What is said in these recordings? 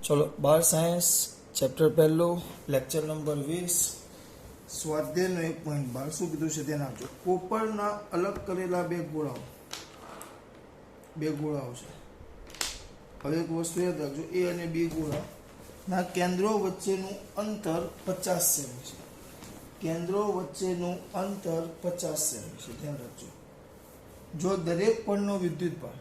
चलो 12 science chapter पहलो lecture number 20 स्वाध्यायનો 1.12 શું કીધું છે તેને આપજો। કોપરના અલગ કરેલા બે ગોળાઓ છે। હવે એક વસ્તુ યાદ રાખજો, એ અને બી ગોળાના કેન્દ્રો વચ્ચેનું અંતર 50 સેમી છે। કેન્દ્રો વચ્ચેનું અંતર 50 સેમી છે, ધ્યાન રાખજો। જો દરેક પરનો વિદ્યુતભાર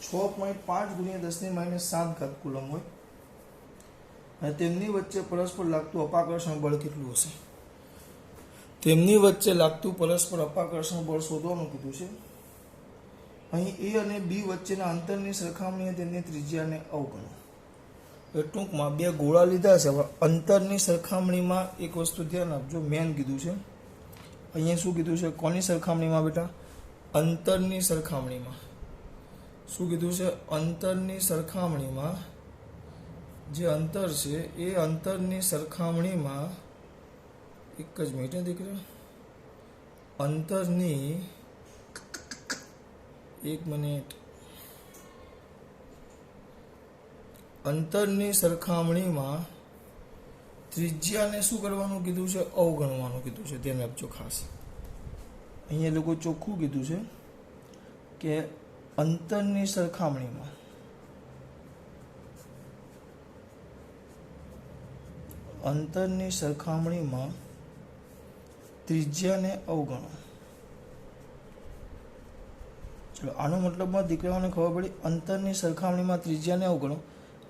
6.5 ગુણ્યા 10⁻7 કુલમ હોય અને તેમની વચ્ચે પરસ્પર લાગતું અપાકર્ષણ બળ કેટલું હશે? તેમની વચ્ચે લાગતું પરસ્પર અપાકર્ષણ બળ શોધવાનું કીધું છે। અહીં એ અને બી વચ્ચેના અંતરની સરખામણીએ તેમની ત્રિજ્યાને અવગણો। એ ટૂંકમાં બે ગોળા લીધા છે, અંતરની સરખામણીમાં એક વસ્તુ ધ્યાન આપજો, મેન કીધું છે। અહીંયા શું કીધું છે? કોની સરખામણીમાં બેટા? અંતરની સરખામણીમાં। શું કીધું છે? અંતરની સરખામણીમાં જે અંતર છે એ અંતરની સરખામણીમાં, એક જ મિનિટ દીકરા, અંતરની, એક મિનિટ, અંતરની સરખામણીમાં ત્રિજ્યાને શું કરવાનું કીધું છે? અવગણવાનું કીધું છે, ધ્યાન આપજો ખાસ। અહીંયા લોકો ચોખ્ખું કીધું છે કે અંતરની સરખામણીમાં ત્રિજ્યાને અવગણો। ચલો, આનો મતલબમાં દીકરાઓને ખબર પડી, અંતરની સરખામણીમાં ત્રિજ્યાને અવગણો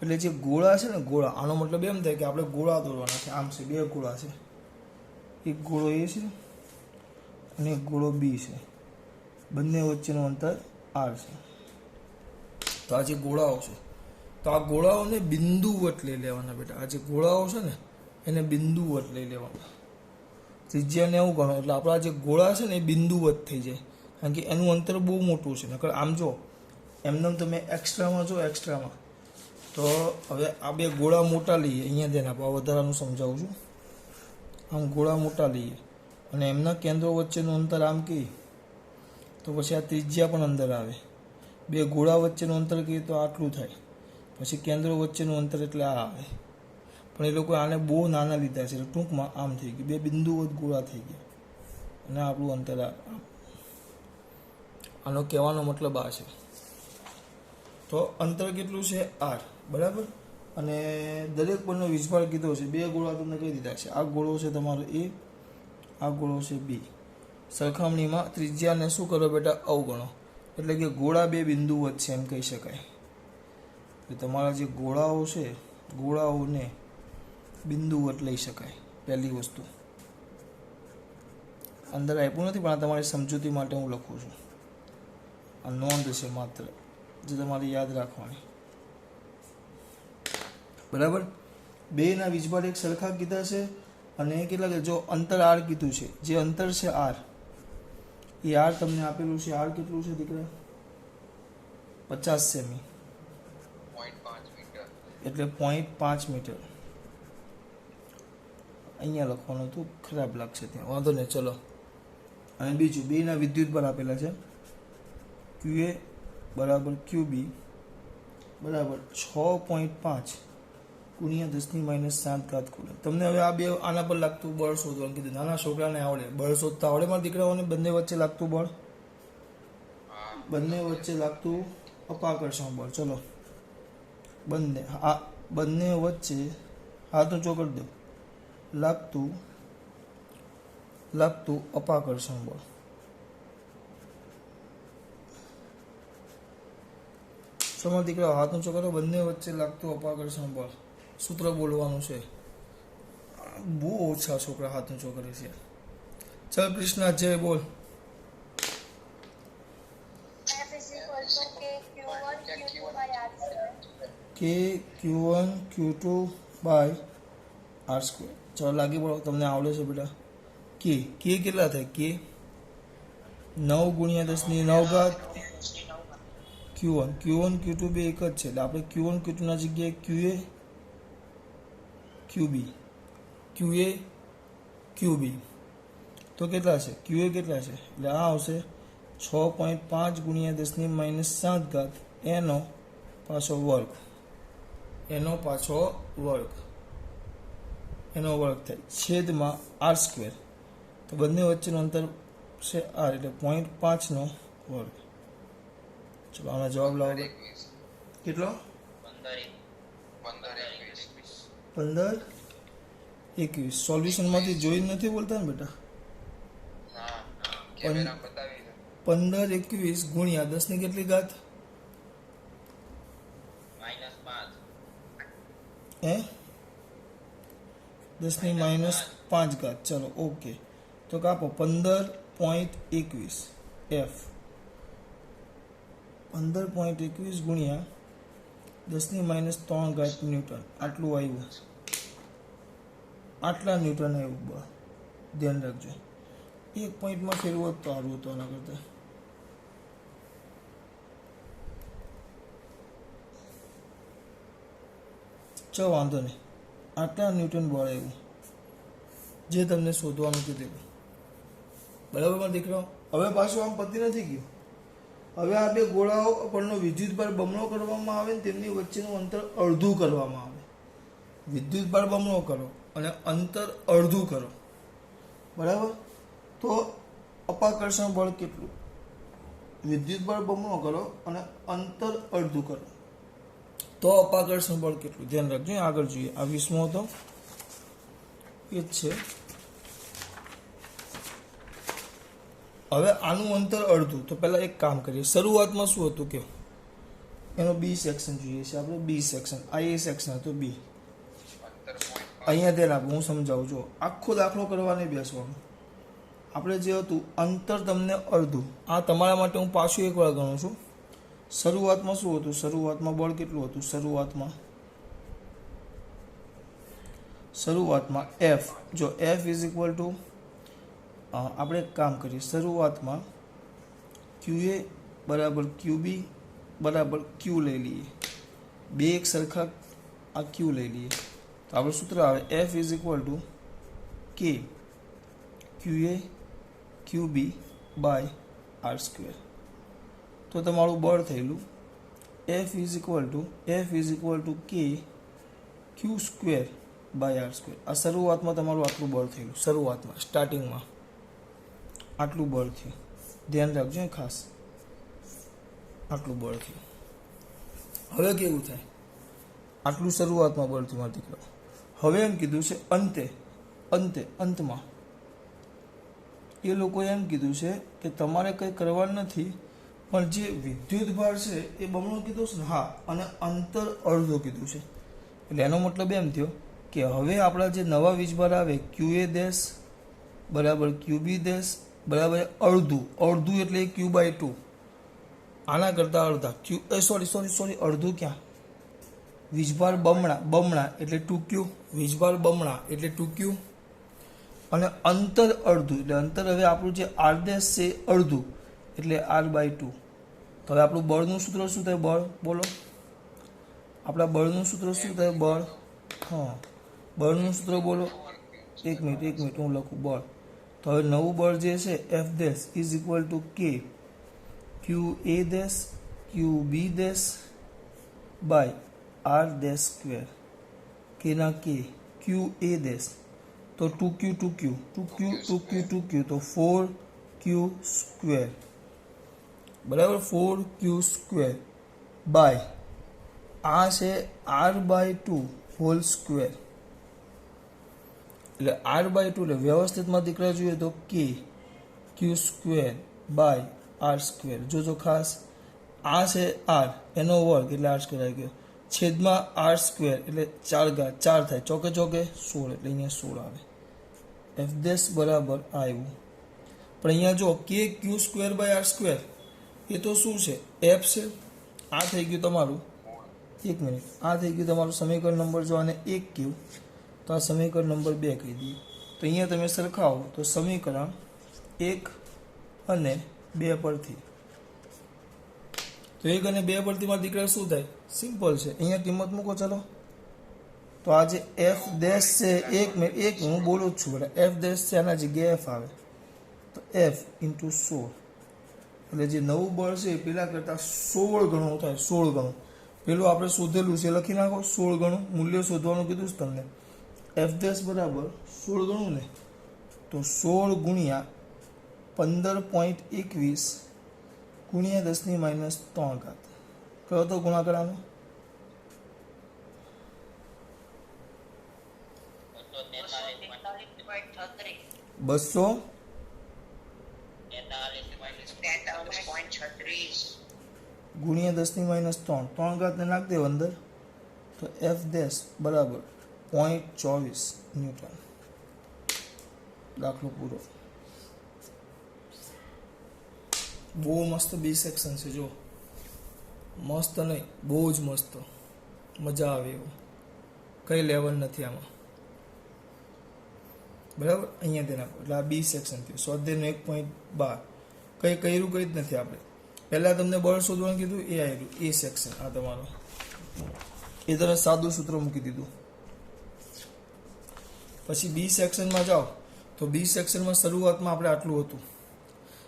એટલે જે ગોળા છે ને, ગોળા, આનો મતલબ એમ થાય કે આપણે ગોળા દોરવાના છે। આમ છે, બે ગોળા છે, એક ગોળો એ છે અને એક ગોળો બી છે, બંને વચ્ચેનું અંતર આર છે। તો આ જે ગોળાઓ છે, તો આ ગોળાઓને બિંદુવત લઈ લેવાના બેટા। આ જે ગોળાઓ છે ને એને બિંદુવત લઈ લેવાના। ત્રિજ્યાને એવું ગણો એટલે આપણા જે ગોળા છે ને એ બિંદુવત થઈ જાય, કારણ કે એનું અંતર બહુ મોટું છે। નકર આમ જો એમને તમે એક્સ્ટ્રામાં જો, એક્સ્ટ્રામાં તો હવે આ બે ગોળા મોટા લઈએ, અહીંયા ધ્યાન આપો, વધારાનું સમજાવું છું। આમ ગોળા મોટા લઈએ અને એમના કેન્દ્રો વચ્ચેનું અંતર આમ કહીએ તો પછી આ ત્રિજ્યા પણ અંદર આવે। બે ગોળા વચ્ચેનું અંતર કહીએ તો આટલું થાય, પછી કેન્દ્રો વચ્ચેનું અંતર એટલે આ આવે। પણ એ લોકો આને બહુ નાના લીધા છે, ટૂંકમાં આમ થઈ ગયું, બે બિંદુવત ગોળા થઈ ગયા અને આપણું અંતર આનો કહેવાનો મતલબ આ છે। તો અંતર કેટલું છે? આર, બરાબર। અને દરેક પરનો વીજભાર કીધો છે, બે ગોળા તમને કહી દીધા છે, આ ગોળો છે તમારો એ, આ ગોળો છે બી। સરખામણીમાં ત્રિજ્યાને શું કરો બેટા? અવગણો, એટલે કે ગોળા બે બિંદુવત છે એમ કહી શકાય। તો તમારા જે ગોળાઓ છે, ગોળાઓને બિંદુવત લઈ શકાય। પહેલી વસ્તુ અંદર આપ્યું નથી, પણ આ તમારી સમજૂતી માટે હું લખું છું, આ નોંધ છે માત્ર, જે તમારે યાદ રાખવાની, બરાબર। બેના વીજભાર એક સરખા કીધા છે અને એ કેટલા કે જો અંતર આર કીધું છે, જે અંતર છે આર, એ આર તમને આપેલું છે। આર કેટલું છે દીકરા? 50 સેમી, એટલે 0.5 મીટર। અહીંયા લખવાનું હતું, ખરાબ લાગશે ત્યાં, વાંધો નહીં, ચલો। અને બીજું, બેના વિદ્યુતભાર આપેલા છે, QA બરાબર QB બરાબર 6.5 ગુણ્યા 10⁻7 કુલમ। તમને હવે આ બે આના પર લાગતું બળ શોધવાનું કીધું। નાના છોકરાને આવડે, બળ શોધતા આવડે મારા દીકરાઓને? બંને વચ્ચે લાગતું બળ, બંને વચ્ચે લાગતું અપાકર્ષણ બળ, ચલો, બંને વચ્ચે હાથ ઊંચો કરી દો, લાગતું અપાકર્ષણ બળ। સમજ દીકરા, હાથ ઊંચો કરો, બંને વચ્ચે લાગતું અપાકર્ષણ બળ, સૂત્ર બોલવાનું છે। બહુ ઓછા છોકરા હાથ ઊંચો કરે છે। ચાલ કૃષ્ણા, જય બોલ। કે Q1 Q2 બાય R²। ચાલો લાગી પડો, તમને આવડે છે બેટા। કે કેટલા થાય? કે 9 ગુણ્યા 10⁹ Q1 Q2 બે એક જ છે, એટલે આપણે Q1 Q2 ના જગ્યાએ QA QB તો કેટલા છે? QA કેટલા છે? એટલે આ આવશે 6.5 ગુણ્યા 10⁻7 એનો પાછો વર્ગ, એનો પાછો વર્ગ, એનો વર્ગ થાય છેદમાં આર સ્ક્વેર. તો બંને વચ્ચેનું અંતર છે આર એટલે 0.5નો વર્ગ. ચલો આનો જવાબ લાવો. કેટલો? 15-21. સોલ્યુશનમાંથી જોઈ નથી બોલતા ને બેટા. 15-21 ગુણ્યા 10 ની કેટલી ઘાત? હે 10 ની -5 ઘાત. ચલો ઓકે. તો કાપો 15.21 એફ 15.21 ગુણ્યા 10 ની -3 ઘાત ન્યૂટન. આટલું આવ્યું, આટલા ન્યૂટન આવ્યું. ધ્યાન રાખજો, એક પોઈન્ટમાં ફેરવો તો સારું હતું આના કરતા. ચો વાંધો નહીં, આટલા ન્યૂટન બળ આવ્યું જે તમને શોધવાનું કીધું. બરાબર માં દીકરો. હવે પાછું આમ પતી નથી ગયું. હવે આ બે ગોળાઓ પરનો વિદ્યુત ભાર બમણો કરવામાં આવે ને તેમની વચ્ચેનું અંતર અડધું કરવામાં આવે. વિદ્યુત ભાર બમણો કરો અને અંતર અડધું કરો. બરાબર. તો અપાકર્ષણ બળ કેટલું? વિદ્યુત બળ બમણો કરો અને અંતર અડધું કરો તો અપાકર્ષણ બળ કેટલું? ધ્યાન રાખજો. આગળ જોઈએ. આ 20મો હતો એ જ છે. હવે આનું અંતર અડધું. તો પહેલા એક કામ કરીએ. શરૂઆતમાં શું હતું કે એનો બી સેક્શન જોઈએ છે આપણે. બી સેક્શન, આ એ સેક્શન હતું બી. અહીંયા ધ્યાન આપો, હું સમજાવું છું. આખો દાખલો કરવા નહીં બેસવાનો. આપણે જે હતું અંતર તમને અડધું, આ તમારા માટે હું પાછું એક વાર ગણું છું. શરૂઆતમાં શું હતું? શરૂઆતમાં બળ કેટલું હતું? શરૂઆતમાં એફ. જો એફ ઇઝ ઇક્વલ ટુ, આપણે એક કામ કરીએ. શરૂઆતમાં ક્યુ એ બરાબર ક્યુ બી બરાબર ક્યુ લઈ લઈએ. બે એક સરખા આ ક્યુ લઈ લઈએ તો આપણું સૂત્ર આવે F is equal to k q A Q B by R square. તો તમારું બળ થયેલું F is equal to k Q square by R square. આ શરૂઆતમાં તમારું આટલું બળ થયેલું. શરૂઆતમાં સ્ટાર્ટિંગમાં આટલું બળ થયું. ધ્યાન રાખજો ખાસ, આટલું બળ થયું. હવે કેવું થાય? આટલું શરૂઆતમાં બળ થયું મારા દીકરા. હવે એમ કીધું છે અંતમાં એ લોકોએ એમ કીધું છે કે તમારે કંઈ કરવાનું નથી, પણ જે વિદ્યુત ભાર છે એ બમણો કીધું છે ને. હા, અને અંતર અડધો કીધું છે. એટલે એનો મતલબ એમ થયો કે હવે આપણા જે નવા વીજભાર આવે ક્યુ એ દેશ બરાબર ક્યુ બી દેશ બરાબર અડધું એટલે ક્યુ બાય 2. આના કરતાં અડધા ક્યુ સોરી અડધું ક્યાં? વીજભાર બમણા એટલે 2Q. વીજભાર બમણા એટલે 2Q. અને અંતર અડધું એટલે અંતર હવે આપણું જે આર દેશ છે અડધું એટલે આર બાય 2. તો હવે આપણું બળનું સૂત્ર શું થાય? બળ બોલો. આપણા બળનું સૂત્ર શું થાય? બળ. હા, બળનું સૂત્ર બોલો. એક મિનિટ હું લખું બળ. તો હવે નવું બળ જે છે F dash is equal to k q a dash q b dash by r dash square. કેના કે ક્યુ એ ડેશ તો 2Q તો 4Q સ્ક્વેર બરાબર. 4Q સ્ક્વેર બાય આ છે આર બાય 2 હોલ સ્ક્વેર. એટલે આર બાય 2 એટલે વ્યવસ્થિતમાં દીકરા જોઈએ તો કે Q square by R square. જોજો ખાસ, આ છે આર એનો વર્ગ એટલે આર સ્ક્વેર આવી ગયો. છેદમાં આર સ્ક્વેર એટલે 4 ઘાત 4 થાય. ચોકે 16 એટલે અહીંયા 16 આવે. એફ ડેશ બરાબર આવ્યું. પણ અહીંયા જો કે Q square by R square એ તો શું છે? એફ છે. આ થઈ ગયું તમારું, એક મિનિટ, આ થઈ ગયું તમારું સમીકરણ નંબર. જો આને 1 કહ્યું તો આ સમીકરણ નંબર 2 કહી દઈએ. તો અહીંયા તમે સરખાવો તો સમીકરણ 1 અને 2 પરથી, તો 1 અને 2 પરથી મારા દીકરા શું થાય? સિમ્પલ છે. અહીંયા કિંમત મૂકો. ચલો, તો આ જે એફ ડેશ છે એક હું બોલું જ છું બેટા. એફ ડેશ છે આના જગ્યાએ એફ આવે તો એફ ઇન્ટુ 16 એટલે જે નવું બળ છે એ પેલા કરતાં 16 ગણું થાય, 16 ગણું. પેલું આપણે શોધેલું છે લખી નાખો, 16 ગણું મૂલ્ય શોધવાનું કીધું છે તમને. એફ ડેશ બરાબર 16 ગણું ને, તો 16 ગુણ્યા 15.21 ગુણ્યા 10⁻³ કયો તો ગુણાકાર આનો? 243 ગુણ્યા 10⁻³ 3 ને નાખ દે અંદર, તો એફ ડેશ બરાબર 0.24 ન્યૂટન. દાખલો પૂરો. બહુ મસ્ત બી સેક્શન છે, જો મસ્ત નહીં, બહુ જ મસ્ત, મજા આવે એવું, કઈ લેવલ નથી આમાં. બરાબર, અહીંયા તેને આપો એટલે આ બી સેક્શન થયું. સ્વાધ્યાયનું 1.12 કંઈ કર્યું કંઈ જ નથી આપણે. પહેલાં તમને બળ શોધવાનું કીધું, એ આવ્યું એ સેક્શન. આ તમારો એ તરફ સાદું સૂત્ર મૂકી દીધું. પછી બી સેક્શનમાં જાઓ તો બી સેક્શનમાં શરૂઆતમાં આપણે આટલું હતું.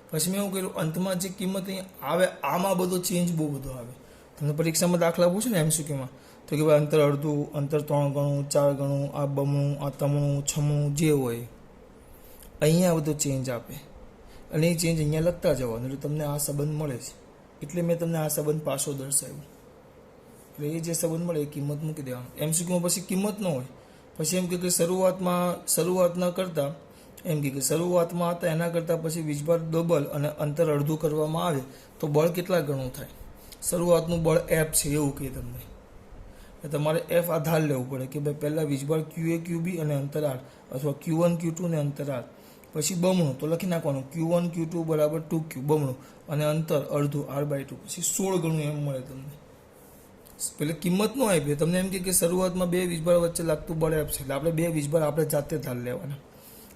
પછી મેં એવું કર્યું, અંતમાં જે કિંમત આવે આમાં બધો ચેન્જ બહુ બધો આવે. તમને પરીક્ષામાં દાખલા પૂછે ને એમસીક્યુમાં, તો કે ભાઈ અંતર અડધું, અંતર 3 ગણું, 4 ગણું, આ બમણું, આ તમણું, છમણું, જે હોય અહીંયા બધો ચેન્જ આપે. અને એ ચેન્જ અહીંયા લખતા જવાનું, એટલે તમને આ સંબંધ મળે છે. એટલે મેં તમને આ સંબંધ પાછો દર્શાવ્યો. એટલે એ જે સંબંધ મળે એ કિંમત મૂકી દેવાનું. એમસીક્યુમાં પછી કિંમત ન હોય. પછી એમ કે શરૂઆતના કરતાં એમ કે શરૂઆતમાં હતા એના કરતાં પછી વીજભાર ડબલ અને અંતર અડધું કરવામાં આવે તો બળ કેટલા ગણું થાય? શરૂઆતનું બળ એફ છે એવું કહે તમને. તમારે એફ આધાર લેવું પડે કે ભાઈ પહેલાં વીજભાર QA QB અને અંતરાળ, અથવા Q1 Q2 ને અંતરાળ. પછી બમણું તો લખી નાખવાનું, Q1 Q2 બરાબર 2Q બમણું, અને અંતર અડધું R/2, પછી 16 ગણું એમ મળે તમને. પેલે કિંમત ન આપી, તમને એમ કે શરૂઆતમાં બે વીજભાર વચ્ચે લાગતું બળ એફ છે, એટલે આપણે બે વીજભાર આપણે જાતે ધાર લેવાના.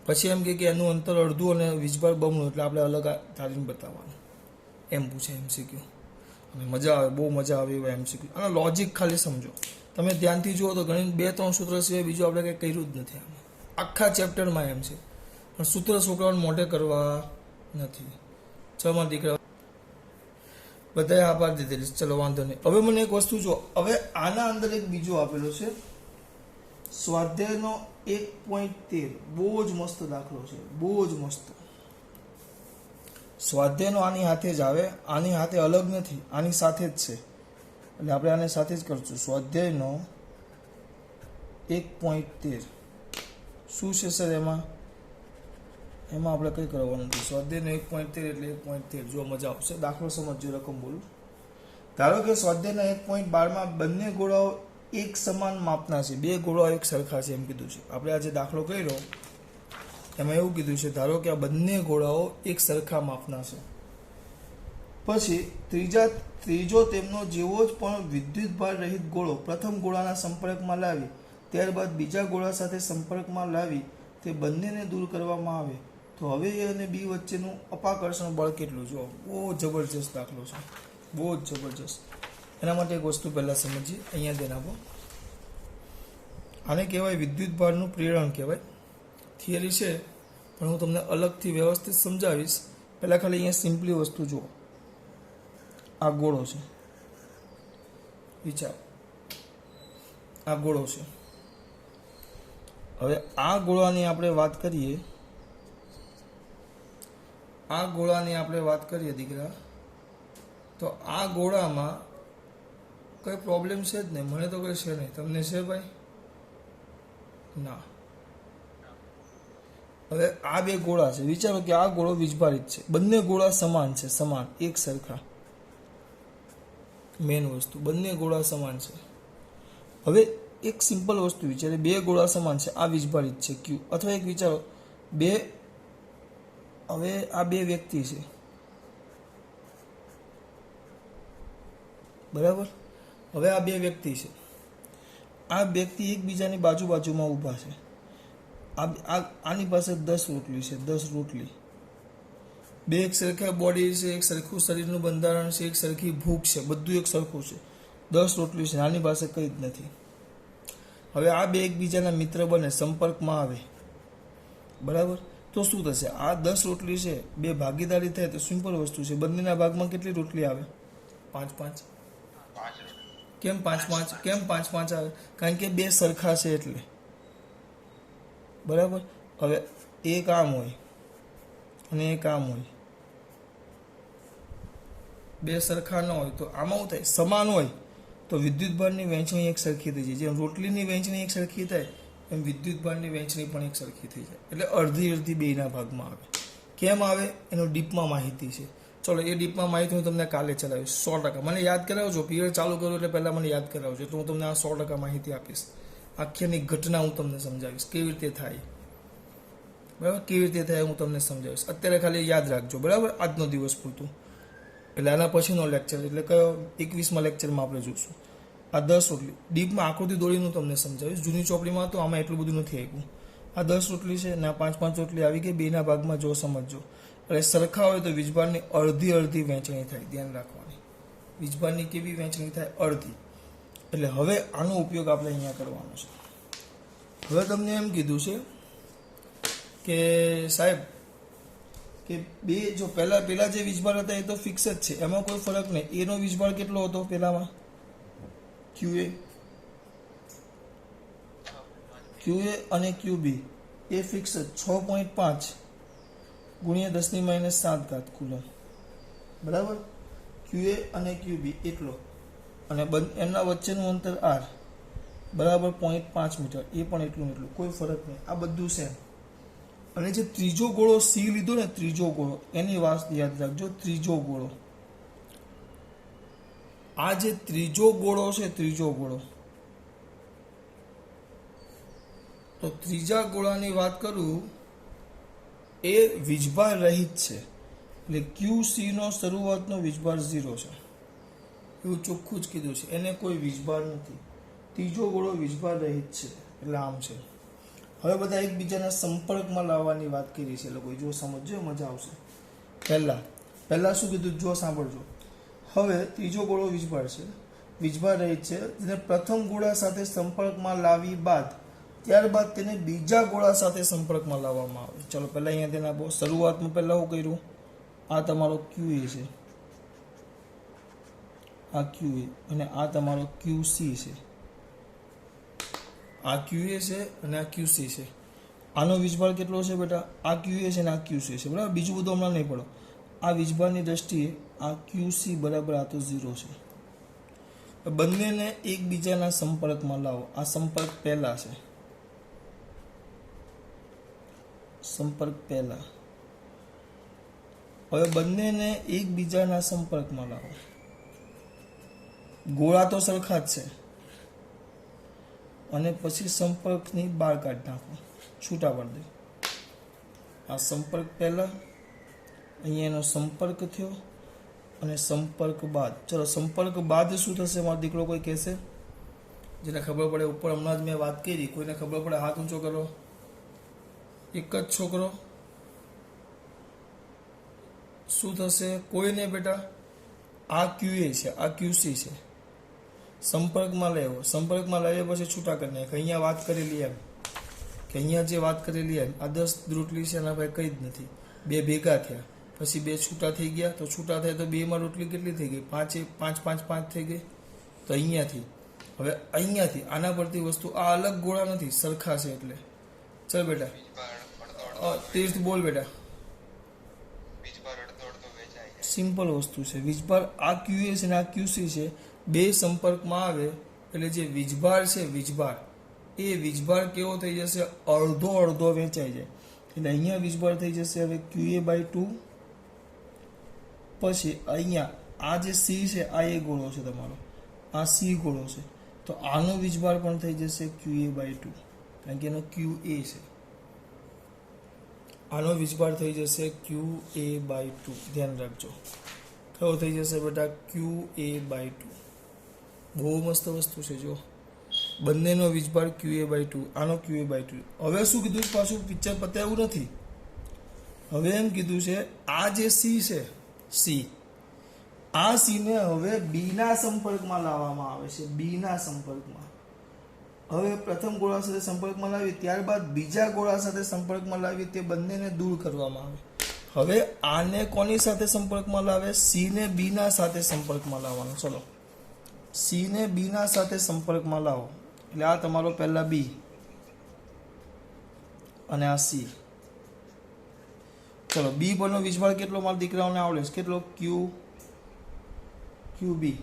પછી એમ કે એનું અંતર અડધું અને વીજભાર બમણું, એટલે આપણે અલગ ધારીને બતાવવાનું. એમ પૂછે એમસીક્યુ. અને મજા આવે, બહુ મજા આવે એવા એમસીક્યુ. અને લોજિક ખાલી સમજો, તમે ધ્યાનથી જુઓ તો ઘણી 2-3 સૂત્ર સિવાય બીજું આપણે કંઈ કર્યું જ નથી આમાં. આખા ચેપ્ટરમાં એમ છે, પણ સૂત્ર છોકરાઓને મોઢે કરવા નથી. છમાં દીકરા બધાએ આભાર દીધેલી, ચલો વાંધો નહીં. હવે મને એક વસ્તુ જો, હવે આના અંદર એક બીજો આપેલો છે સ્વાધ્યાયનો 1.13. બહુ જ મસ્ત દાખલો છે, બહુ જ મસ્ત. સ્વાધ્યાયનો આની હાથે જ આવે, આની હાથે અલગ નથી, આની સાથે જ છે. એટલે આપણે આને સાથે જ કરશું. સ્વાધ્યાયનો 1.13 શું છે સર? એમાં આપણે કંઈ કરવાનું નથી. સ્વાધ્યાયનો 1.13 એટલે 1.13. જો મજા આવશે. દાખલો સમજજો, રકમ બોલું. ધારો કે સ્વાધ્યાયના 1.12માં બંને ગોળાઓ એક સમાન માપના છે, બે ગોળાઓ એક સરખા છે એમ કીધું છે. આપણે આ જે દાખલો કર્યો એમાં એવું કીધું છે, ધારો કે આ બંને ગોળાઓ એક સરખા માપના છે. પછી ત્રીજો તેમનો જેવો જ પણ વિદ્યુતભાર રહિત ગોળો પ્રથમ ગોળાના સંપર્કમાં લાવી ત્યારબાદ બીજા ગોળા સાથે સંપર્કમાં લાવી તે બંનેને દૂર કરવામાં આવે તો હવે એ અને બી વચ્ચેનું અપાકર્ષણ બળ કેટલું? જો બહુ જબરજસ્ત દાખલો છે, બહુ જ જબરજસ્ત. એના માટે એક વસ્તુ પહેલાં સમજીએ, અહીંયા ધ્યાન આપો. આને કહેવાય વિદ્યુતભારનું પ્રેરણ કહેવાય. થિયરી છે પણ હું તમને અલગથી વ્યવસ્થિત સમજાવીશ. પહેલાં ખાલી અહીંયા સિમ્પલી વસ્તુ જુઓ. આ ગોળો છે, વિચાર, આ ગોળો છે. હવે આ ગોળાની આપણે વાત કરીએ, દીકરા, તો આ ગોળામાં કઈ પ્રોબ્લેમ છે જ નહીં. મને તો કઈ છે નહીં, તમને છે ભાઈ? ના. હવે આ બે ગોળા છે, વિચારો કે આ ગોળો વીજભારિત છે, બંને ગોળા સમાન છે, સમાન એક સરખા. મેન વસ્તુ, બંને ગોળા સમાન છે. હવે એક સિમ્પલ વસ્તુ વિચારે, બે ગોળા સમાન છે, આ વીજભારિત છે Q, અથવા એક વિચારો હવે આ બે વ્યક્તિ છે, બરાબર? હવે આ બે વ્યક્તિ છે, આ વ્યક્તિ એકબીજાની બાજુમાં ઊભા છે. આની પાસે 10 રોટલી છે, 10 રોટલી. બે એક સરખા બોડી છે, એક સરખું શરીરનું બંધારણ છે, એક સરખી ભૂખ છે, બધું એક સરખું છે. 10 રોટલી છે, આની પાસે કંઈ જ નથી. હવે આ બે એકબીજાના મિત્ર બને, સંપર્કમાં આવે, બરાબર? તો શું થશે? આ 10 રોટલી છે, બે ભાગીદારી થાય તો સિમ્પલ વસ્તુ છે. બંનેના ભાગમાં કેટલી રોટલી આવે? 5-5. કેમ 5-5? કેમ 5-5 આવે? કારણ કે બે સરખા છે એટલે. બરાબર. હવે એક આમ હોય અને એક આમ હોય, બે સરખા ન હોય તો આમાં શું થાય? સમાન હોય તો વિદ્યુતભારની વહેંચણી એક સરખી થઈ જાય. જેમ રોટલીની વહેંચણી એક સરખી થાય એમ વિદ્યુતભારની વહેંચણી પણ એક સરખી થઈ જાય. એટલે અડધી અડધી બેના ભાગમાં આવે. કેમ આવે? એનો ડીપમાં માહિતી છે. ચલો એ ડીપમાં માહિતી હું તમને કાલે ચલાવીશ 100%. મને યાદ કરાવજો. પીરિયડ ચાલુ કરું એટલે પહેલાં મને યાદ કરાવજો તો હું તમને આ 100% માહિતી આપીશ. આખીની ઘટના હું તમને સમજાવીશ કેવી રીતે થાય. બરાબર? કેવી રીતે થાય હું તમને સમજાવીશ. અત્યારે ખાલી યાદ રાખજો. બરાબર? આજનો દિવસ પૂરતું. એટલે આના પછીનો લેક્ચર એટલે કયો 21મા લેક્ચરમાં આપણે જોઈશું. આ 10 રોટલી ડીપમાં આકૃતિ દોડીને હું તમને સમજાવીશ. જૂની ચોપડીમાં તો આમાં એટલું બધું નથી આવ્યું. આ 10 રોટલી છે ને આ 5-5 રોટલી આવી ગઈ. બેના ભાગમાં જો સમજજો. એટલે સરખા હોય તો વીજભારની અડધી અડધી વહેંચણી થાય. ધ્યાન રાખવાની. વીજભારની કેવી વહેંચણી થાય? અડધી. એટલે હવે આનો ઉપયોગ આપણે અહીંયા કરવાનો છે. હવે તમને એમ કીધું છે કે સાહેબ કે બે જો પેલા જે વીજભાર હતા એ તો ફિક્સ જ છે, એમાં કોઈ ફરક નહીં. એનો વીજભાર કેટલો હતો પેલામાં? QA અને QB એ ફિક્સ જ 6.5 ગુણ્યા 10⁻⁷ કુલમ. બરાબર? QA અને QB એટલો, અને એમના વચ્ચેનું અંતર R બરાબર 0.5 મીટર. એ પણ એટલું કોઈ ફરક નહીં. આ બધું સેમ. અને જે ત્રીજો ગોળો C લીધો ને, ત્રીજો ગોળો, એની વાત યાદ રાખજો. ત્રીજો ગોળો, આ જે ત્રીજો ગોળો છે, ત્રીજો ગોળો, તો ત્રીજા ગોળાની વાત કરું એ વીજભાર રહિત છે. એટલે QC નો શરૂઆતનો વીજભાર 0 છે. એવું ચોખ્ખું જ કીધું છે. એને કોઈ વીજભાર નથી. ત્રીજો ગોળો વીજભાર રહિત છે એટલે આમ છે. હવે બધા એકબીજાના સંપર્કમાં લાવવાની વાત કરી છે લોકો. જો સમજો મજા આવશે. પહેલા શું કીધું? જો સાંભળજો. હવે ત્રીજો ગોળો વીજભાર છે, વીજભાર રહિત છે, જેને પ્રથમ ગોળા સાથે સંપર્કમાં લાવી બાદ ત્યારબાદ તેને બીજા ગોળા સાથે સંપર્કમાં લાવવામાં આવે. ચલો પહેલા અહીંયા તેને આપો. શરૂઆતમાં પહેલા શું કર્યું? આ તમારો QA છે, આ QA, અને આ તમારો QC છે. આ QA છે અને આ QC છે. આનો વીજભાર કેટલો છે બેટા? આ QA છે અને આ QC છે. બરાબર? બીજું બધું હમણાં નહીં પડો. આ વીજભારની દ્રષ્ટિએ આ QC બરાબર આ તો 0 છે. બંનેને એકબીજાના સંપર્કમાં લાવો. આ સંપર્ક પહેલા છે, સંપર્ક પહેલા. હવે બંનેને એકબીજાના સંપર્કમાં લાવો. ગોળા તો સરખા જ છે, અને પછી સંપર્કની બહાર કાઢી નાખો, છૂટા પાડી દો. આ સંપર્ક પહેલા, અહીંયા એનો સંપર્ક થયો, અને સંપર્ક બાદ. ચલો સંપર્ક બાદ શું થશે? મારો દીકરો કોઈ કહેશે? જેને ખબર પડે. ઉપર હમણાં જ મેં વાત કરી. કોઈને ખબર પડે હાથ ઊંચો કરો. એક જ છોકરો. શું થશે? કોઈને બેટા. આ QA છે, આ QC છે. સંપર્કમાં લેવો. સંપર્કમાં લાવ્યા પછી છૂટા કરી નાખે. અહીંયા વાત કરેલી એમ કે અહીંયા જે વાત કરેલી એમ આ 10 રોટલી છે એના ભાઈ કંઈ જ નથી. બે ભેગા થયા પછી બે છૂટા થઈ ગયા. તો છૂટા થાય તો બેમાં રોટલી કેટલી થઈ ગઈ? 5 થઈ ગઈ. તો અહીંયાથી હવે અહીંયાથી આના પરથી વસ્તુ આ અલગ ગોળા નથી, સરખા છે એટલે. ચલ બેટા તીર્થ બોલ બેટા. સિમ્પલ વસ્તુ છે. વીજભાર આ QA છે અને આ QC છે. બે સંપર્કમાં આવે એટલે જે વીજભાર છે, વીજભાર એ વીજભાર કેવો થઈ જશે? અડધો અડધો વેચાઈ જાય. એટલે અહીંયા વીજભાર થઈ જશે હવે QA/2. પછી અહીંયા આ જે C છે, આ એ ગોળો છે તમારો, આ C ગોળો છે. તો આનો વીજભાર પણ થઈ જશે QA/2, કારણ કે એનો QA છે. આનો વીજભાર થઈ જશે QA/2. ધ્યાન રાખજો. કયો થઈ જશે બેટા? QA/2. બહુ મસ્ત વસ્તુ છે. જો બંનેનો વીજભાર QA/2, આનો QA/2. હવે શું કીધું? પાછું પિક્ચર પતાવ્યું નથી. હવે એમ કીધું છે આ જે C છે, C, આ C ને હવે B ના સંપર્કમાં લાવવામાં આવે છે. B ના સંપર્કમાં. હવે પ્રથમ ગોળા સાથે સંપર્કમાં લાવી ત્યારબાદ બીજા ગોળા સાથે સંપર્કમાં લાવી તે બંનેને દૂર કરવામાં આવે. હવે આને કોની સાથે સંપર્કમાં લાવે? સી ને બી ના સાથે સંપર્કમાં લાવવાનો. ચલો સી ને બી ના સાથે સંપર્કમાં લાવો એટલે આ તમારો પહેલા બી અને આ સી. ચલો બી પરનો વીજભાર કેટલો મારા દીકરાઓને આવડે છે? કેટલો? ક્યુ બી.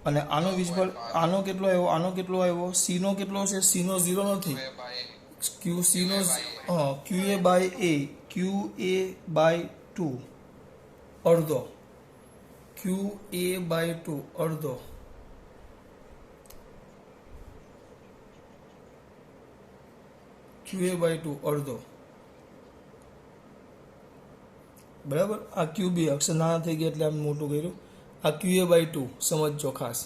અને આનો વીજભાર આનો કેટલો આવ્યો? આનો કેટલો આવ્યો? સી નો કેટલો છે? સી નો 0 નથી. ક્યુ સી નો Q A by A, Q A by 2 અડધો, ક્યુ એ બાય 2 અડધો. ક્યુ એ બાય 2 અડધો. બરાબર. આ ક્યુ બી અક્ષર નાના થઈ ગયા એટલે આમ મોટું કર્યું. આ ક્યુ એ બાય 2 સમજજો ખાસ.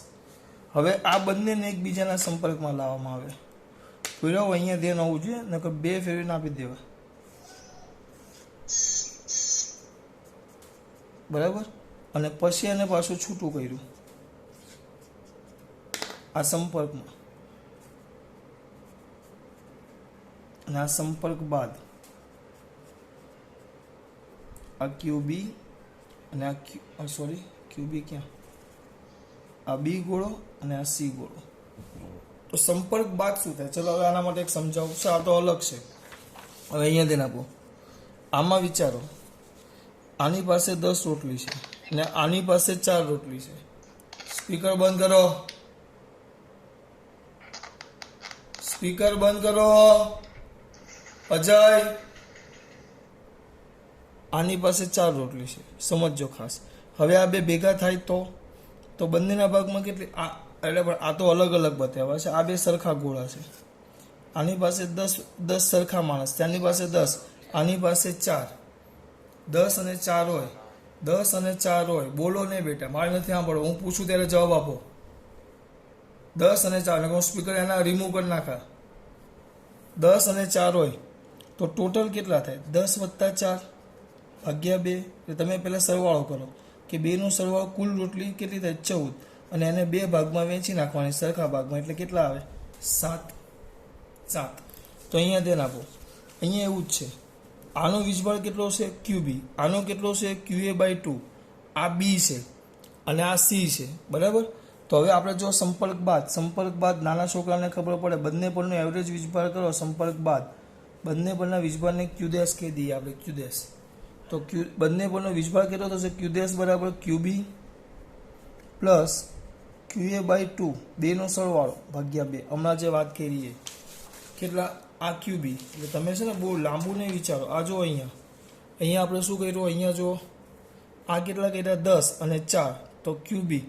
હવે આ બંનેને એકબીજાના સંપર્કમાં લાવવામાં આવે. પૂરાવો અહીંયા ધ્યાન આવવું જોઈએ, નકર બે ફેરવીને આપી દેવા. બરાબર. અને પછી એને પાછું છૂટું કર્યું આ સંપર્કમાં, અને આ સંપર્ક બાદ આ ક્યુ બી અને આ સોરી ક્યુ બી ક્યાં? આ બી ગોળો અને આ સી ગોળો. તો સંપર્ક બાદ શું થાય? ચલો હવે આના માટે એક સમજાવું છે. આ તો અલગ છે. હવે અહીંયા ધ્યાન આપો. આમાં વિચારો, આની પાસે 10 રોટલી છે અને આની પાસે 4 રોટલી છે. સ્પીકર બંધ કરો, સ્પીકર બંધ કરો. અજય, આની પાસે 4 રોટલી છે, સમજજો ખાસ. હવે આ બે ભેગા થાય તો બંનેના ભાગમાં કેટલી? એટલે પણ આ તો અલગ અલગ બતાવ્યા છે. આ બે સરખા ગોળા છે. આની પાસે 10 સરખા માણસ, ત્યાંની પાસે 10, આની પાસે 4. 10 અને 4 હોય, 10 અને 4 હોય. બોલો નહીં બેટા, મારે નથી સાંભળો. હું પૂછું ત્યારે જવાબ આપો. 10 અને 4, હું સ્પીકર એના રિમૂવ કરી નાખા. 10 અને 4 હોય તો ટોટલ કેટલા થાય? 10 વત્તા 4 ભાગ્યા 2. એટલે તમે પહેલાં સરવાળો કરો કે 2નો સરવાળો કુલ રોટલી કેટલી થાય? 14. અને એને 2 ભાગમાં વહેંચી નાખવાની સરખા ભાગમાં, એટલે કેટલા આવે? 7. તો અહીંયા ધ્યાન આપો. અહીંયા એવું જ છે. આનો વીજભાર કેટલો છે? ક્યુ બી. આનો કેટલો છે? ક્યુ એ બાય 2. આ બી છે અને આ સી છે. બરાબર. તો હવે આપણે જો સંપર્ક બાદ નાના છોકરાને ખબર પડે, બંને પરનો એવરેજ વીજભાર કરો. સંપર્ક બાદ બંને પરના વીજભારને ક્યુ ડેશ કહી દઈએ આપણે. ક્યુ ડેશ. તો બંને પરનો વીજભાર કેટલો થશે? ક્યુ ડેશ બરાબર ક્યુ બી પ્લસ ક્યુ એ બાય 2, 2નો સરવાળો ભાગ્યા 2. હમણાં જે વાત કરીએ કેટલા? આ ક્યુ બી. એટલે તમે છે ને બહુ લાંબુ નહીં વિચારો. આ જો અહીંયા આપણે શું કર્યું? અહીંયા જો આ કેટલા કર્યા? 10 અને 4 તો ક્યુ બી,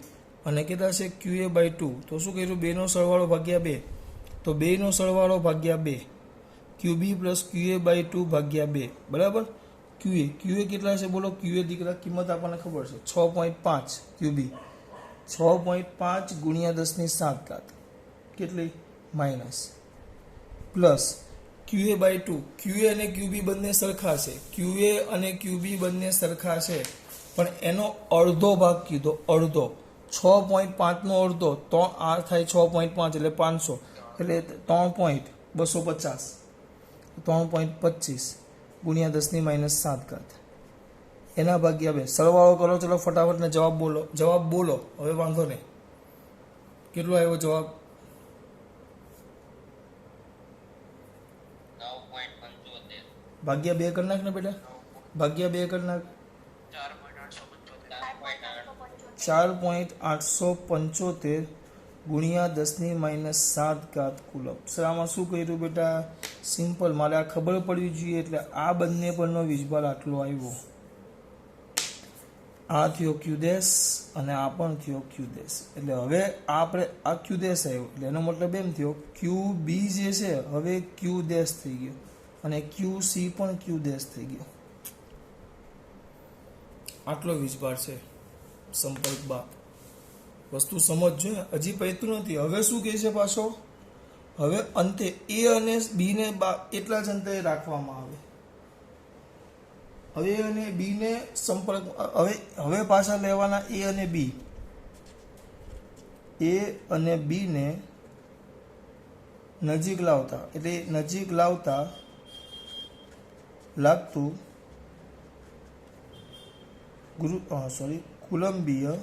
અને કેટલા છે? ક્યુ એ બાય 2. તો શું કર્યું? 2નો સરવાળો ભાગ્યા 2. તો 2નો સરવાળો ભાગ્યા 2, ક્યુ બી પ્લસ ક્યુ એ બાય 2 ભાગ્યા 2. બરાબર. ક્યુ એ કેટલા છે? બોલો. ક્યુ એ દીકરા કિંમત આપણને ખબર છે 6.5. ક્યુ બી 6.5 ગુણ્યા 10⁷ કેટલી? Minus plus Q A by 2. Q A અને ક્યુ બી બંને સરખા છે. ક્યુ એ અને ક્યુ બી બંને સરખા છે, પણ એનો અડધો ભાગ કીધો. અડધો 6.5નો અડધો 3 આ થાય 6.5 એટલે 500 એટલે 3.250. 3.25 ગુણ્યા 10⁻⁷. એના ભાગ્યા 2. સરવાળો કરો. ચલો ફટાફટ ને જવાબ બોલો. હવે વાંધો નહીં. કેટલો આવ્યો જવાબ? 9.75. ભાગ્યા 2 કરી નાખ ને બેટા. ભાગ્યા 2 કરી નાખ. 4.875 ગુણ્યા 10⁻⁷ કુલમ. સર આમાં શું કર્યું બેટા? સિમ્પલ. મારે આ ખબર પડવી જોઈએ. એટલે આ બંને પરનો વીજભાર આટલો આવ્યો. આ થયો ક્યુ ડેશ અને આ પણ થયો ક્યુ ડેશ. એટલે હવે આપણે આ ક્યુ ડેશ આવ્યો એટલે એનો મતલબ એમ થયો ક્યુ બી જે છે હવે ક્યુ ડેશ થઈ ગયો, અને ક્યુ સી પણ ક્યુ ડેશ થઈ ગયો. આટલો વીજભાર છે સંપર્ક બાદ. વસ્તુ સમજજો. હજી પૈતું નથી. હવે શું કહે છે પાછો? હવે અંતે એ અને બી ને એટલા જ અંતરે રાખવામાં આવે. હવે અને બી ને સંપર્ક હવે પાછા લેવાના એ અને બી. એ અને બી ને નજીક લાવતા એટલે નજીક લાવતા લાગતું કુલંબીય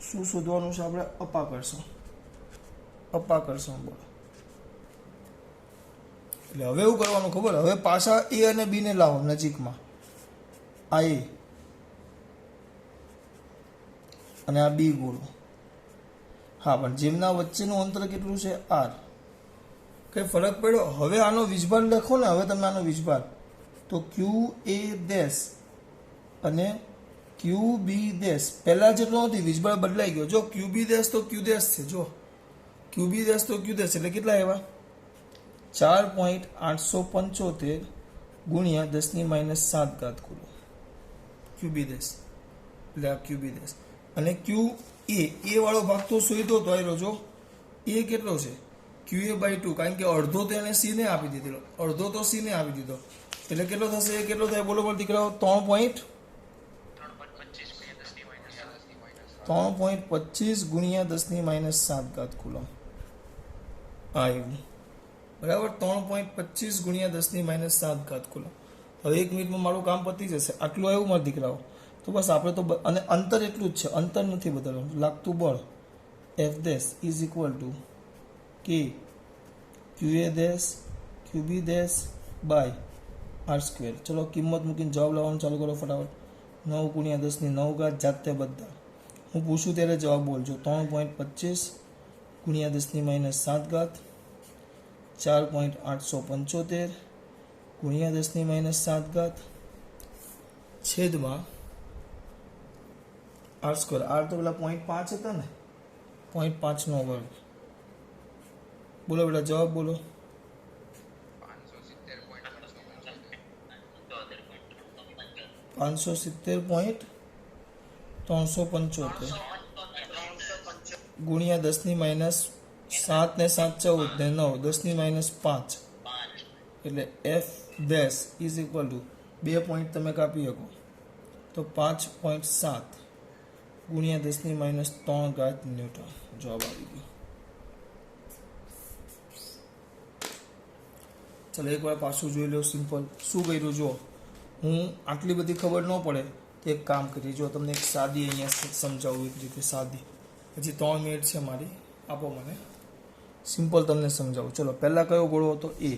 શું શોધવાનું છે આપણે? અપાકર્ષણ બળ. એટલે હવે એવું કરવાનું ખબર, હવે પાછા એ અને બી ને લાવો નજીકમાં. આ એ અને આ બી ગોળો. હા, પણ જેમના વચ્ચેનું અંતર કેટલું છે? આર. કઈ ફરક પડ્યો? હવે આનો વીજભાર લખો ને. હવે તમે આનો વીજભાર તો ક્યુ એ ડેશ અને ક્યુ બી ડેશ પહેલા જેટલો નથી, વીજભાર બદલાઈ ગયો. જો ક્યુ બી ડેશ તો ક્યુ ડેશ છે. જો ક્યુ બી ડેશ તો ક્યુ ડેશ એટલે કેટલા આવ્યા? 4.875 ગુણ્યા 10⁻7 કુલો ક્યુબી ડેશ. એટલે આ ક્યુબી ડેશ. અને ક્યુ એ વાળો ભાગ તો શોધો તો આવ્યો. જો એ કેટલો છે? QA/2, કારણ કે અડધો તો એને સી ને આપી દીધેલો, અડધો તો સી ને આપી દીધો. એટલે કેટલો થશે? એ કેટલો થાય? બોલો બોલો દીકરાઓ. 3.25 ગુણ્યા 10⁻7 કુલમ આવ્યું. બરાબર? 3.25 ગુણ્યા 10⁻7 કુલમ. હવે 1 મિનિટમાં મારું કામ પતી જશે. આટલું આવ્યું મારા દીકરાઓ. તો બસ આપણે તો, અને અંતર એટલું જ છે, અંતર નથી બદલવાનું. લાગતું બળ F dash is equal to K QA dash QB dash by R². ચલો કિંમત મૂકીને જવાબ લાવવાનું ચાલુ કરો ફટાફટ. 9 ગુણ્યા 10⁹ જાતે બધા. હું પૂછું ત્યારે જવાબ બોલજો. 3.25 ગુણ્યા 10⁻7 4.875 ગુણ્યા 10⁻7 છેદમાં R². R તો પેલા 0.5 હતા ને, 0.5 નો વર્ગ. બોલો બેટા જવાબ બોલો. 570.375 ગુણ્યા 10⁻7 ને 7 14 ને 9 10⁻5 એટલે F dash is equal two 2 point તમે કાપી શકો તો 5.7 ગુણ્યા 10⁻3 ન્યૂટન જવાબ આવી ગયો. ચલો એકવાર પાછું જોઈ લો. સિમ્પલ શું કર્યું જો. હું આટલી બધી ખબર ન પડે તો એક કામ કરીએ. જો તમને એક સાદી અહીંયા સમજાવું, એક રીતે સાદી. હજી 3 મિનિટ છે મારી, આપો મને. સિમ્પલ તમને સમજાવું. ચલો પહેલાં કયો ગોળો હતો? એ.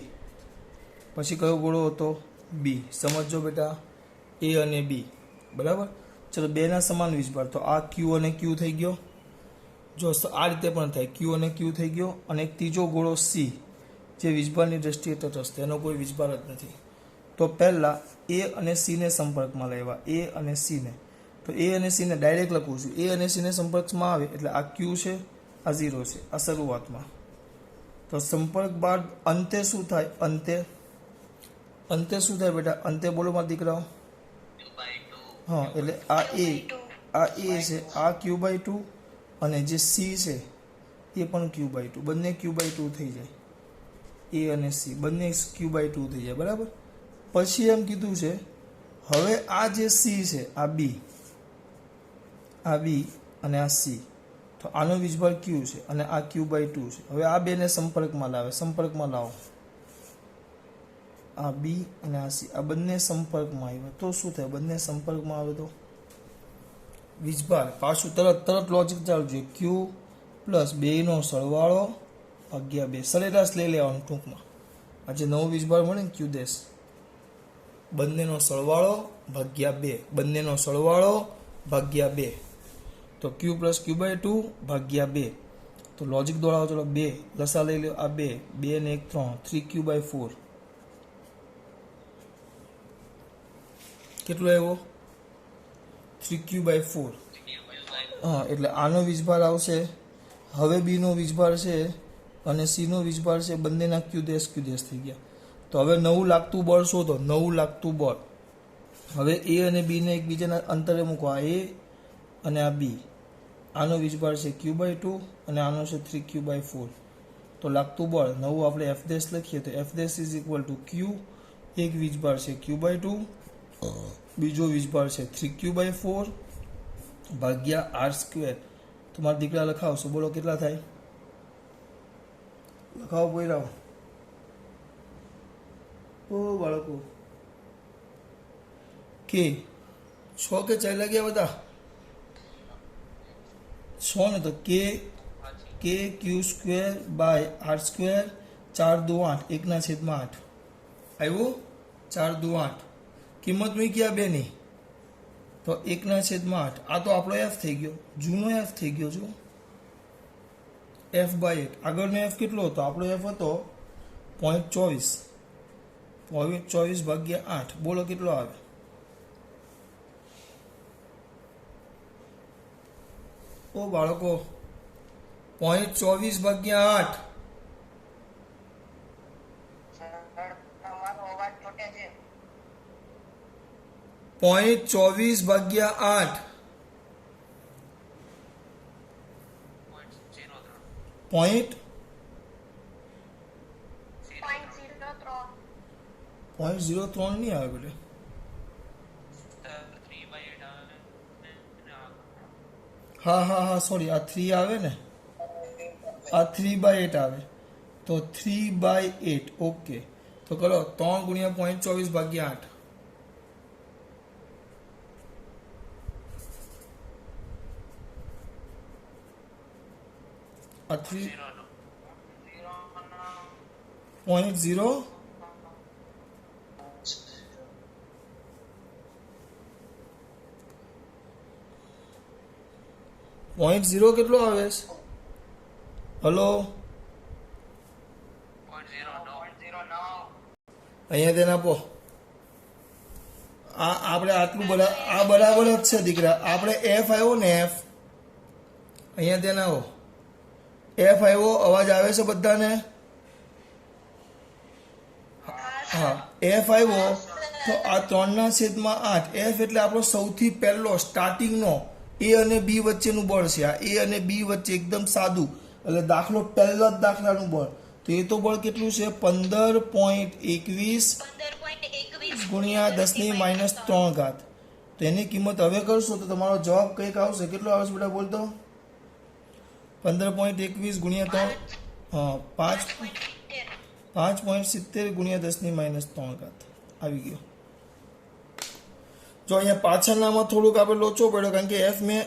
પછી કયો ગોળો હતો? બી. સમજો બેટા, એ અને બી. બરાબર. ચલો બેના સમાન વીજભાર, તો આ ક્યુ અને ક્યુ થઈ ગયો. જો આ રીતે પણ થાય, ક્યુ અને ક્યુ થઈ ગયો. અને એક ત્રીજો ગોળો સી, જે વીજભારની દ્રષ્ટિએ તટસ્થ, એનો કોઈ વીજભાર જ નથી. તો પહેલાં એ અને સીને સંપર્કમાં લાવ્યા, એ અને સીને. તો એ અને સીને ડાયરેક્ટ લખું છું. એ અને સીને સંપર્કમાં આવે એટલે આ ક્યુ છે, આ 0 છે, આ શરૂઆતમાં. તો સંપર્ક બાદ અંતે શું થાય? અંતે શું થાય બેટા? અંતે બોલો મારા દીકરાઓ. હા, એટલે આ એ છે, આ Q/2 અને જે સી છે એ પણ Q/2, બંને Q/2 થઈ જાય. એ અને સી બંને Q/2 થઈ જાય. બરાબર. પછી એમ કીધું છે હવે આ જે સી છે, આ બી અને આ સી, તો આનો વીજભાર Q છે અને આ Q/2 છે. હવે આ બેને સંપર્કમાં લાવો. આ બી અને આ સી, આ બંને સંપર્કમાં આવ્યા તો શું થાય? બંને સંપર્કમાં આવે તો વીજભાર પાછું તરત લોજિક ચાલુ છે. Q પ્લસ 2 નો સરવાળો ભાગ્યા 2. સરેરાશ લઈ લેવાનું ટૂંકમાં. આ જે નવો વીજભાર મળે ને Q ડેશ, બંનેનો સરવાળો ભાગ્યા 2. તો Q પ્લસ Q/2 ભાગ્યા 2. તો લોજિક દોડાવો. ચલો 2 લસા લઈ લો. આ 2 ને 1 3 3Q/4 કેટલો આવ્યો? 3Q/4. હા, એટલે આનો વીજભાર આવશે. હવે બી નો વીજભાર છે અને સી નો વીજભાર છે, બંનેના Q ડેશ થઈ ગયા. તો હવે નવું લાગતું બળ શોધો. નવું લાગતું બળ. હવે એ અને બી ને એકબીજાના અંતરે મૂકો. આ એ અને આ બી. આનો વીજભાર છે Q/2 અને આનો છે 3Q/4. તો લાગતું બળ નવું આપણે F ડેશ લખીએ તો F dash is equal two Q. એક વીજભાર છે Q/2, બીજો વીજભાર છે 3Q/4 ભાગ્યા R². તમારા દીકરા લખાવશો. બોલો કેટલા થાય? લખાવો પોયરાઓ. ઓ બાળકો કે 6 કે 4 લાગ્યા બધા 6 ને તો કે Q square by R square 4 દુ 8 1/8 આવ્યું 4 દુ 8 કિંમત મૂકી આ બેની તો 1/8 આ તો આપણો એફ થઈ ગયો જૂનો એફ થઈ ગયો જો f/8 આગળનો એફ કેટલો હતો આપણો એફ હતો 0.24 24/8 બોલો કેટલો આવે ઓ બાળકો 0.24/8 0.24/8 0.03 નહીં આવે બેટે હા સોરી આ 3 આવે ને આ 3/8 આવે તો 3/8 ઓકે તો કરો 3 ગુણ્યા 0.24/8 આ 3.0 0.0 કેટલો આવે છે હલો અહીંયા તેને આપો આ આપણે આટલું આ બરાબર જ છે દીકરા આપણે એફ આવ્યો ને એફ અહીંયા તેને આવો એફ આવ્યો અવાજ આવે છે બધાને હા એફ આવ્યો તો આ 3/8 એફ એટલે આપણો સૌથી પહેલો સ્ટાર્ટિંગનો એ અને બી વચ્ચેનું બળ છે આ એ અને બી વચ્ચે એકદમ સાદું એટલે દાખલો પહેલો જ દાખલાનું બળ તો એ તો બળ કેટલું છે 15.21 ગુણ્યા 10⁻³ તો એની કિંમત હવે કરશો તો તમારો જવાબ કંઈક આવશે કેટલો આવશે બેટા બોલતો 15.21 ગુણ્યા 5.70 ગુણ્યા 10⁻³ આવી ગયો જો અહીંયા પાછળનામાં થોડુંક આપણે લોચો પડ્યો કારણ કે એફ મેં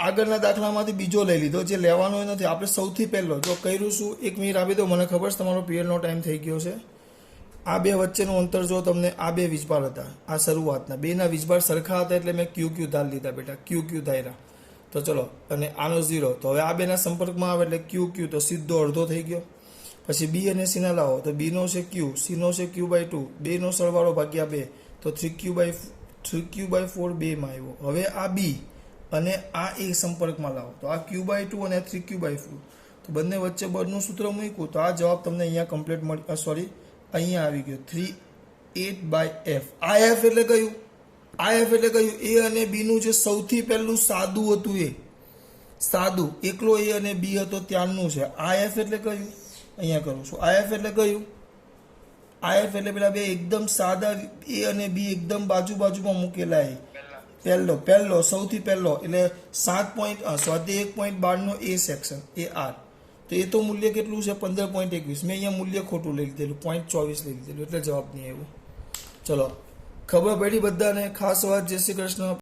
આગળના દાખલામાંથી બીજો લઈ લીધો જે લેવાનો નથી આપણે સૌથી પહેલો જો કર્યું શું 1 મિનિટ આપી દો મને ખબર છે તમારો પીરિયડનો ટાઈમ થઈ ગયો છે આ બે વચ્ચેનું અંતર જો તમને આ બે વીજભાર હતા આ શરૂઆતના બેના વીજભાર સરખા હતા એટલે મેં ક્યુ ધાર લીધા બેટા ક્યુ ધાર્યા તો ચલો અને આનો 0 તો હવે આ બેના સંપર્કમાં આવે એટલે ક્યુ તો સીધો અડધો થઈ ગયો પછી બી અને સીના લાવો તો બીનો છે ક્યુ સીનો છે Q/2 બેનો સરવાળો ભાગ્યા 2 તો 3Q/4 બેમાં આવ્યો હવે આ બી અને આ એ સંપર્કમાં લાવો તો આ Q/2 અને 3Q/4 તો બંને વચ્ચે બળનું સૂત્ર મૂક્યું તો આ જવાબ તમને અહીંયા કમ્પ્લીટ મળી સોરી અહીંયા આવી ગયો 3/8/f આ એફ એટલે કયું એ અને બી નું જે સૌથી પહેલું સાદું હતું એ સાદું એકલો એ અને બી હતો ત્યારનું છે આ એફ એટલે કયું અહીંયા કરું છું આ એફ એટલે કયું આ એફ એટલે પેલા બે એકદમ સાદા એ અને બી એકદમ બાજુમાં મૂકેલા એ પહેલો સૌથી પહેલો એટલે 1.12 નો એ સેક્શન એ આર તો એ તો મૂલ્ય કેટલું છે 15.21 મેં અહીંયા મૂલ્ય ખોટું લઈ લીધેલું 0.24 લઈ લીધેલું એટલે જવાબ નહીં આવ્યો ચલો ખબર પડી બધાને ખાસ વાત જય શ્રી કૃષ્ણ